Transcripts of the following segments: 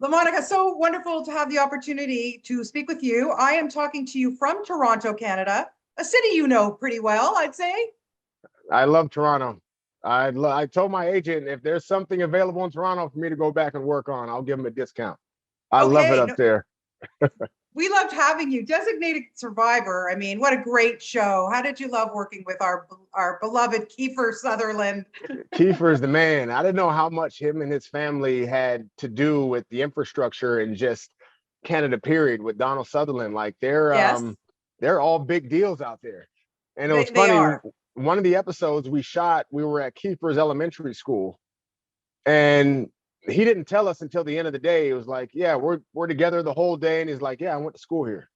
Lamonica, so wonderful to have the opportunity to speak with you. I am talking to you from Toronto, Canada, a city you know pretty well, I'd say. I love Toronto. I told my agent if there's something available in Toronto for me to go back and work on, I'll give him a discount. I love it Okay, up no, there. we loved having you. Designated Survivor. I mean, what a great show. How did you love working with our beloved Kiefer Sutherland? Kiefer is the man. I didn't know how much him and his family had to do with the infrastructure and just Canada, period, with Donald Sutherland. Like Yes, they're all big deals out there. And it was they funny. are. One of the episodes we shot, we were at Kiefer's elementary school, and he didn't tell us until the end of the day. It was like, yeah, we're together the whole day, and he's like, yeah, I went to school here.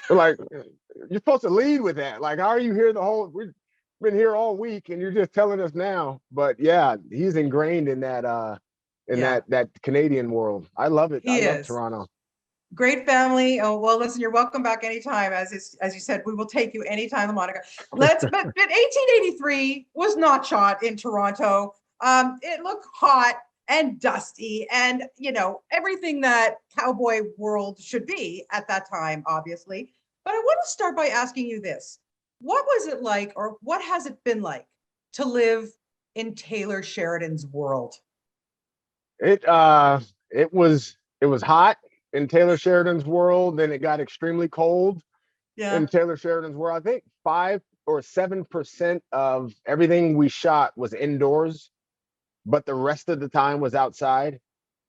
We're like, you're supposed to lead with that. Like, how are you here the whole? We've been here all week, and you're just telling us now. But yeah, he's ingrained in that Yeah, that Canadian world. I love it. I he love is. Toronto. Great family. Oh, well, listen, you're welcome back anytime. As you said, we will take you anytime, Monica. But 1883 was not shot in Toronto. It looked hot and dusty and, everything that cowboy world should be at that time, obviously. But I want to start by asking you this. What was it like, or what has it been like to live in Taylor Sheridan's world? It it was hot in Taylor Sheridan's world. Then it got extremely cold in Yeah, Taylor Sheridan's world. I think 5 or 7% of everything we shot was indoors, but the rest of the time was outside.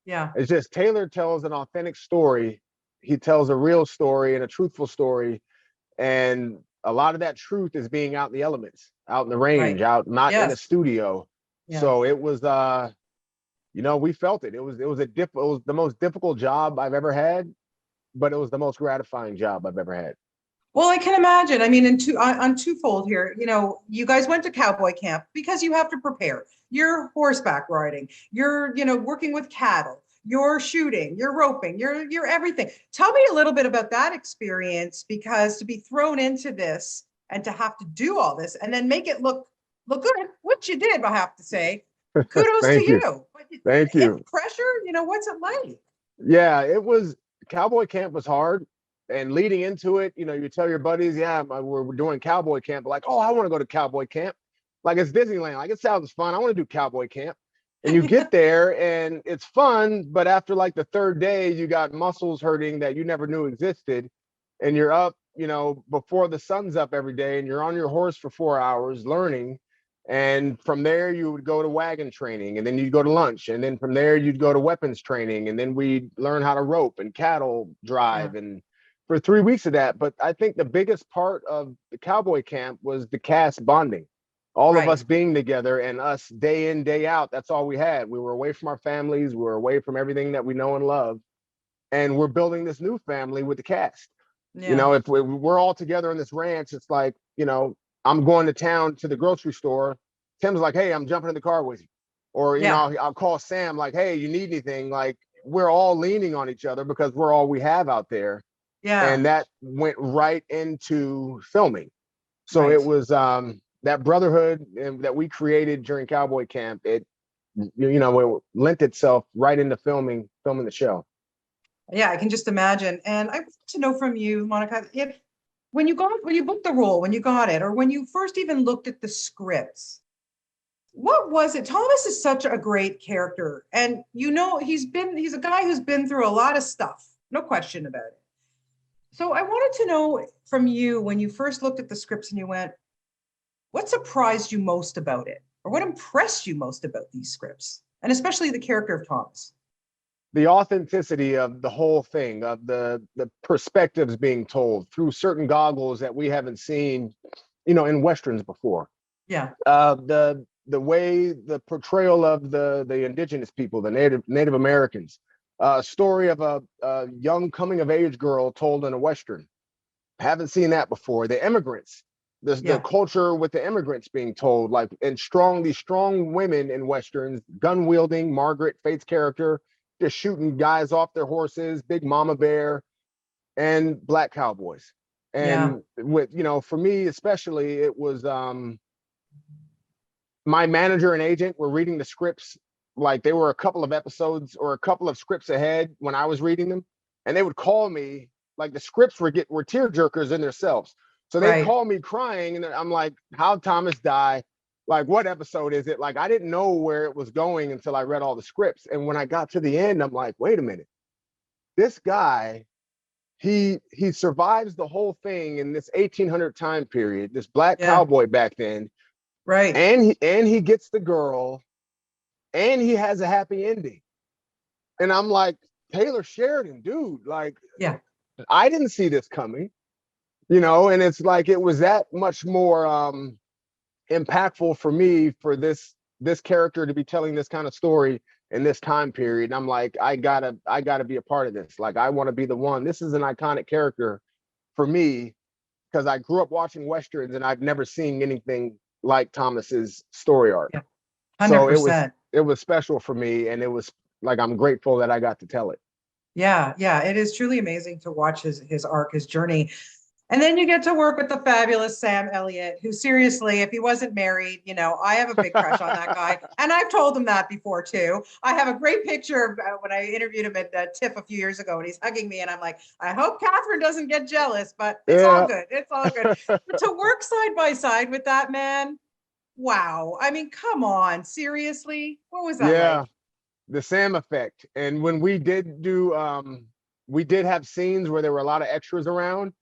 yeah, It's just Taylor tells an authentic story. He tells a real story and a truthful story. And a lot of that truth is being out in the elements, out in the right. range, out not in a Yes, studio. yeah. So it was we felt it. It was the most difficult job I've ever had, but it was the most gratifying job I've ever had. Well, I can imagine. I mean, on twofold here, you guys went to cowboy camp because you have to prepare. You're horseback riding. You're, working with cattle. You're shooting. You're roping. You're everything. Tell me a little bit about that experience, because to be thrown into this and to have to do all this and then make it look good, which you did, I have to say. Kudos to Thank you. you. But Thank it's you. pressure. What's it like? Yeah, it was Cowboy Camp was hard. And leading into it, you tell your buddies, yeah, we're doing Cowboy Camp. Like, oh, I want to go to Cowboy Camp. Like it's Disneyland. Like it sounds fun. I want to do Cowboy Camp. And you get there and it's fun, but after like the third day, you got muscles hurting that you never knew existed. And you're up, before the sun's up every day, and you're on your horse for 4 hours learning. And from there, you would go to wagon training, and then you'd go to lunch. And then from there, you'd go to weapons training. And then we'd learn how to rope and cattle Yeah, drive. And for 3 weeks of that. But I think the biggest part of the cowboy camp was the cast bonding. All of right. us being together and us day in, day out. That's all we had. We were away from our families. We were away from everything that we know and love. And we're building this new family with the cast. Yeah, If we're all together on this ranch, it's like, I'm going to town to the grocery store. Tim's like, hey, I'm jumping in the car with you. Or, yeah, I'll call Sam like, hey, you need anything? Like, we're all leaning on each other because we're all we have out there. yeah. And that went right into filming. So it Right. was that brotherhood that we created during Cowboy Camp. It lent itself right into filming the show. Yeah, I can just imagine. And I want to know from you, Monica, if when you booked the role, when you got it, or when you first even looked at the scripts, what was it? Thomas is such a great character. And he's a guy who's been through a lot of stuff, no question about it. So I wanted to know from you, when you first looked at the scripts and you went, what surprised you most about it? Or what impressed you most about these scripts? And especially the character of Thomas. The authenticity of the whole thing, of the perspectives being told through certain goggles that we haven't seen, in westerns before. Yeah. The way the portrayal of the indigenous people, the Native Americans, a story of a young coming of age girl told in a western. Haven't seen that before. The immigrants, the Yeah. culture with the immigrants being told, like, and these strong women in westerns, gun wielding, Margaret Fate's character, just shooting guys off their horses, Big Mama Bear, and black cowboys. Yeah. And with, for me especially, it was my manager and agent were reading the scripts like they were a couple of episodes or a couple of scripts ahead when I was reading them, and they would call me, like the scripts were tear jerkers in themselves. So they'd Right. call me crying, and I'm like, how'd Thomas die? Like, what episode is it? Like, I didn't know where it was going until I read all the scripts. And when I got to the end, I'm like, wait a minute, this guy, he survives the whole thing in this 1800 time period, this black Yeah. cowboy back then, Right. and he gets the girl, and he has a happy ending. And I'm like, Taylor Sheridan, dude, like, Yeah. I didn't see this coming, you know, and it's like it was that much more impactful for me for this character to be telling this kind of story in this time period. And I'm like, I gotta be a part of this. Like, I want to be the one. This is an iconic character for me because I grew up watching westerns and I've never seen anything like Thomas's story arc. Yeah. So 100%. it was special for me, and it was like I'm grateful that I got to tell it. Yeah, yeah, it is truly amazing to watch his arc, his journey. And then you get to work with the fabulous Sam Elliott, who seriously, if he wasn't married, I have a big crush on that guy. And I've told him that before too. I have a great picture of when I interviewed him at TIFF a few years ago, and he's hugging me, and I'm like, I hope Catherine doesn't get jealous, but it's all Yeah. good. It's all good. But to work side by side with that man, wow. I mean, come on, seriously, what was that like? Yeah, the Sam effect. And when we did have scenes where there were a lot of extras around,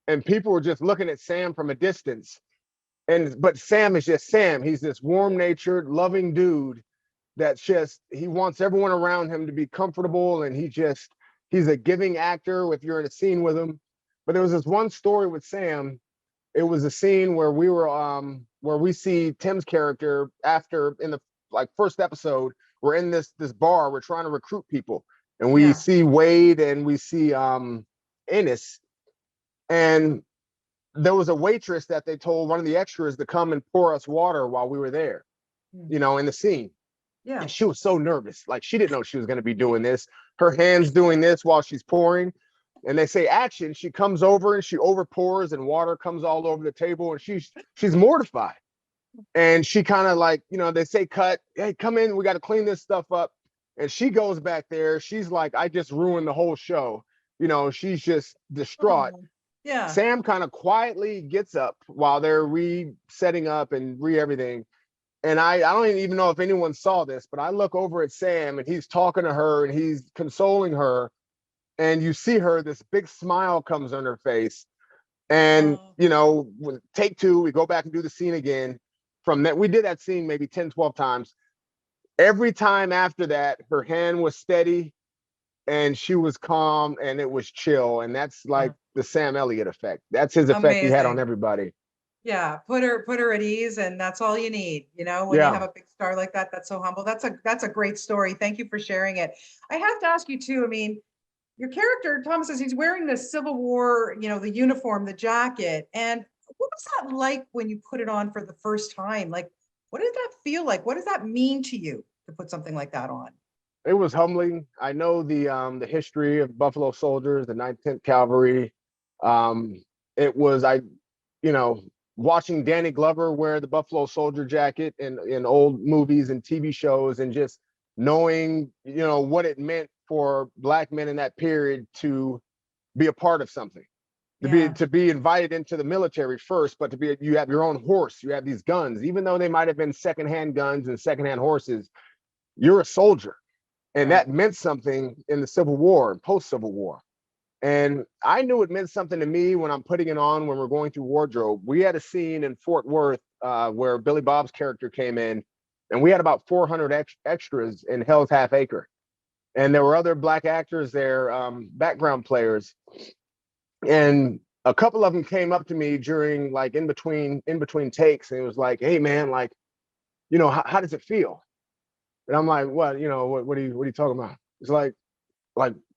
and people were just looking at Sam from a distance. But Sam is just Sam. He's this warm-natured, loving dude that's just, he wants everyone around him to be comfortable, and he's a giving actor if you're in a scene with him. But there was this one story with Sam. It was a scene where where we see Tim's character after, in the like first episode, we're in this bar, we're trying to recruit people, and we Yeah. see Wade and we see Ennis, and there was a waitress that they told one of the extras to come and pour us water while we were there, Hmm. you know, in the scene. Yeah. And she was so nervous. Like, she didn't know she was going to be doing this. Her hands doing this while she's pouring. And they say action. She comes over and she overpours, and water comes all over the table. And she's mortified. And she kind of, like, you know, they say cut. Hey, come in. We got to clean this stuff up. And she goes back there. She's like, I just ruined the whole show. You know, she's just distraught. Oh, yeah. Sam kind of quietly gets up while they're setting up and everything. And I don't even know if anyone saw this, but I look over at Sam, and he's talking to her and he's consoling her. And you see her, this big smile comes on her face. And, Oh, you know, take two, we go back and do the scene again. From that, we did that scene maybe 10, 12 times. Every time after that, her hand was steady and she was calm and it was chill. And that's like the Sam Elliott effect. That's his effect he had on amazing. everybody. Yeah, put her at ease, and that's all you need. When you Yeah. have a big star like that, that's so humble. That's a great story. Thank you for sharing it. I have to ask you too. I mean, your character, Thomas, says he's wearing the Civil War, the uniform, the jacket. And what was that like when you put it on for the first time? Like, what did that feel like? What does that mean to you to put something like that on? It was humbling. I know the history of Buffalo Soldiers, the 9th, 10th Cavalry. It was, you know, watching Danny Glover wear the Buffalo Soldier jacket in old movies and TV shows, and just knowing, you know, what it meant for Black men in that period to be a part of something, Yeah. to be invited into the military first, but you have your own horse, you have these guns, even though they might have been secondhand guns and secondhand horses, you're a soldier. And Right. that meant something in the Civil War and post-Civil War. And I knew it meant something to me when I'm putting it on, when we're going through wardrobe. We had a scene in Fort Worth where Billy Bob's character came in, and we had about 400 extras in Hell's Half Acre. And there were other Black actors there, background players. And a couple of them came up to me during, like, in between takes, and it was like, hey man, like, you know, how does it feel? And I'm like, what, you know, what are you talking about? It's like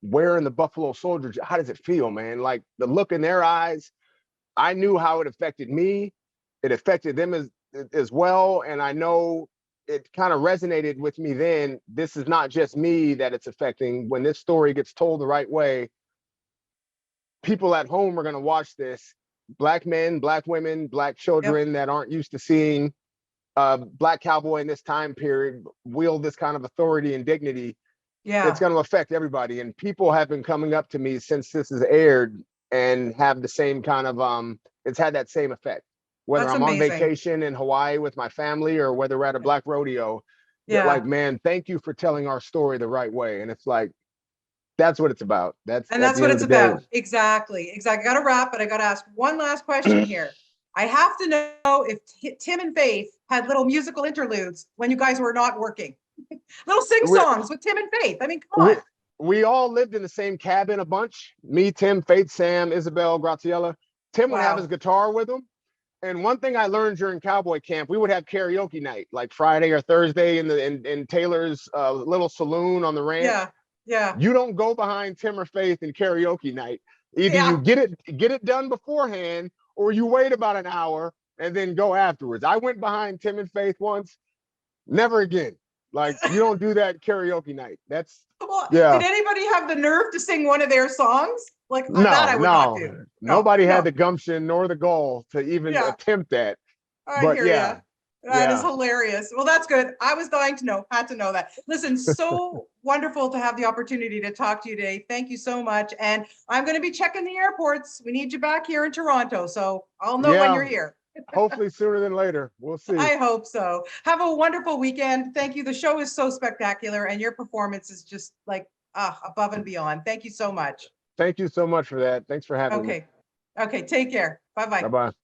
wearing the Buffalo Soldier, how does it feel, man? Like, the look in their eyes, I knew how it affected me. It affected them as well. And I know it kind of resonated with me then. This is not just me that it's affecting. When this story gets told the right way, people at home are going to watch this. Black men, Black women, Black Yep. children that aren't used to seeing Black cowboy in this time period wield this kind of authority and dignity, it's Yeah, going to affect everybody. And people have been coming up to me since this is aired and have the same kind of it's had that same effect. Whether that's I'm on amazing. vacation in Hawaii with my family or whether we're at a black rodeo, that like, Yeah. man, thank you for telling our story the right way. And it's like, that's what it's about. That's And at that's the what end of it's the day. about. Exactly. Exactly. Got to wrap, but I got to ask one last question here. I have to know if Tim and Faith had little musical interludes when you guys were not working. Little sing We, songs with Tim and Faith. I mean, come we, on. we all lived in the same cabin a bunch. Me, Tim, Faith, Sam, Isabel, Graciela. Tim would have his Wow. guitar with him. And one thing I learned during cowboy camp, we would have karaoke night, like Friday or Thursday in Taylor's little saloon on the ranch. Yeah. Yeah. You don't go behind Tim or Faith in karaoke night. Either you Yeah. get it done beforehand, or you wait about an hour and then go afterwards. I went behind Tim and Faith once, never again. Like, you don't do that karaoke night. That's Well, did yeah. anybody have the nerve to sing one of their songs? Like that, No, I would not do. no. No, Nobody had no. the gumption nor the gall to even Yeah, attempt that. I But hear you. yeah, That is yeah. hilarious. Well, that's good. I was dying to know, had to know that. Listen, so wonderful to have the opportunity to talk to you today. Thank you so much. And I'm going to be checking the airports. We need you back here in Toronto. So I'll know when you're Yeah, here. hopefully sooner than later. We'll see. I hope so. Have a wonderful weekend. Thank you. The show is so spectacular and your performance is just like above and beyond. Thank you so much. Thank you so much for that. Thanks for having me. Okay. Okay. Take care. Bye-bye. Bye bye.